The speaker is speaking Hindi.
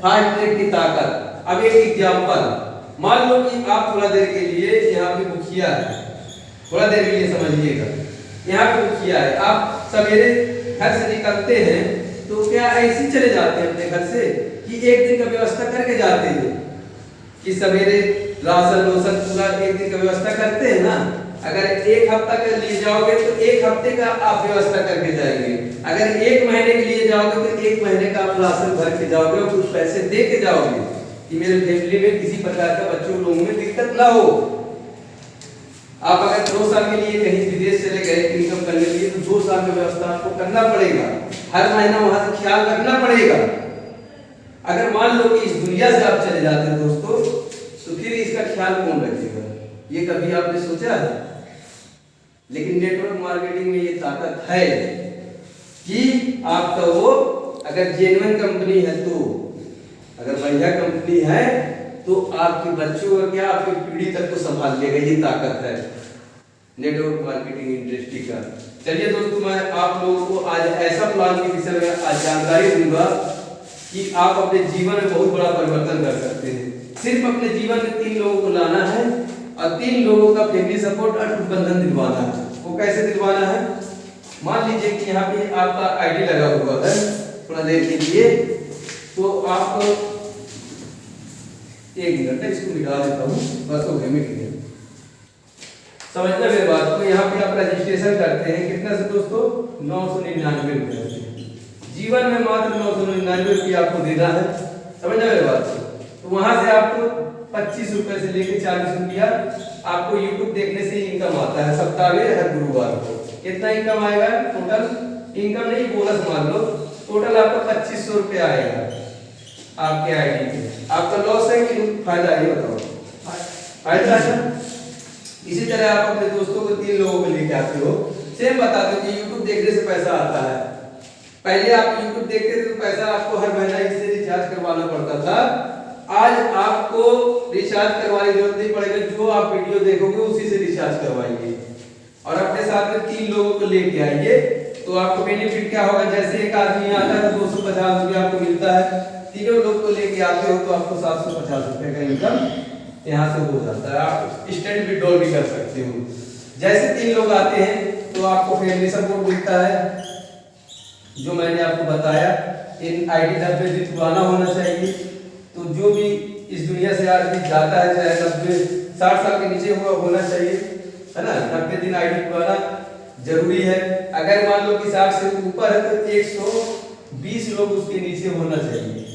फास्ट ट्रैक की ताकत। अब एक एग्जांपल, मान लो कि आप थोड़ा देर के लिए यहाँ पे मुखिया है, थोड़ा देर के लिए समझिएगा, यहाँ पे मुखिया है, आप सवेरे घर से निकलते हैं तो क्या ऐसे चले जाते हैं अपने घर से कि एक दिन का व्यवस्था करके जाते हैं कि सवेरे राशन लोशन पूरा एक दिन का व्यवस्था करते हैं ना। अगर एक हफ्ता के लिए जाओगे तो एक हफ्ते का आप व्यवस्था करके जाएंगे, अगर एक महीने के लिए जाओगे तो एक महीने का आप राशन भर के जाओगे और कुछ पैसे दे के जाओगे कि मेरे फैमिली में किसी प्रकार का बच्चों लोगों में दिक्कत ना हो। आप अगर 2 साल के लिए कहीं विदेश चले गए इनकम करने के लिए तो 2 साल की व्यवस्था आपको करना पड़ेगा, हर महीना वहां से ख्याल रखना पड़ेगा। अगर मान लो कि इस दुनिया से आप चले जाते हैं दोस्तों, तो फिर इसका ख्याल कौन रखेगा? ये कभी आपने सोचा है? लेकिन नेटवर्क मार्केटिंग में ये ताकत है कि आपका वो अगर जेन्युइन कंपनी है तो, अगर बढ़िया कंपनी है तो आपके बच्चों और क्या आपकी पीढ़ी तक को संभाल लेगा। ये ताकत है नेटवर्क मार्केटिंग इंडस्ट्री का। चलिए दोस्तों, मैं आप लोगों को आज ऐसा प्लान के विषय में आज जानकारी दूंगा कि आप अपने जीवन में बहुत बड़ा परिवर्तन कर सकते हैं। सिर्फ अपने जीवन में 3 लोगों को लाना है और 3 लोगों का फैमिली सपोर्ट अटूट बंधन दिलवाना है। वो कैसे दिलवाना है? मान लीजिए कि यहाँ पे आपका आईडी लगा हुआ है थोड़ा देर के लिए, तो आप 1 मिनट है, इसको मिटा देता हूँ, बस हो गया, मिट गया। समझना मेरे बात को। यहाँ पे आप रजिस्ट्रेशन करते हैं कितना से दोस्तों? 999 रुपये से। जीवन में मात्र 999 रुपये आपको देना है, समझना मेरे बात को। तो वहां से आपको 25 रुपए से लेकर 40 रुपया आपको यूट्यूब देखने से इनकम आता है सप्ताह में हर गुरुवार को। कितना इनकम आएगा? टोटल इनकम नहीं, बोनस मान लो, टोटल आपका 2500 रुपया आएगा आपके आईडी पे। आपका लॉस है कि फायदा है? ये बताओ। फायदा है। इसी तरह आप अपने दोस्तों को 3 लोगों को लेके आते हो, सेम बताते हो कि यूट्यूब देखने से पैसा आता है। पहले आप यूट्यूब देखते थे तो पैसा आपको हर महीना इससे रिचार्ज करवाना पड़ता था, आज आपको रिचार्ज करवाने की जरूरत नहीं पड़ेगा, जो आप वीडियो देखोगे उसी से रिचार्ज करवाइए और अपने साथ में 3 लोगों को लेके आइए। तो आपको बेनिफिट क्या होगा? जैसे एक आदमी आता है तो 250 रुपया आपको मिलता है, 3 लोग को लेके आते हो तो आपको 750 रुपए का इनकम यहाँ से हो जाता है। आप इंस्टेंट विड्रॉल भी कर सकते हो। जैसे 3 लोग आते हैं तो आपको फैमिली सपोर्ट मिलता है, जो मैंने आपको बताया। इन आईडी 90 दिन पुराना होना चाहिए। तो जो भी इस दुनिया से आदमी जाता है चाहे 90-60 साल के नीचे हुआ होना चाहिए, है ना। 90 दिन आईडी पुराना जरूरी है। अगर मान लो कि 60 से ऊपर है तो 120 लोग उसके नीचे होना चाहिए।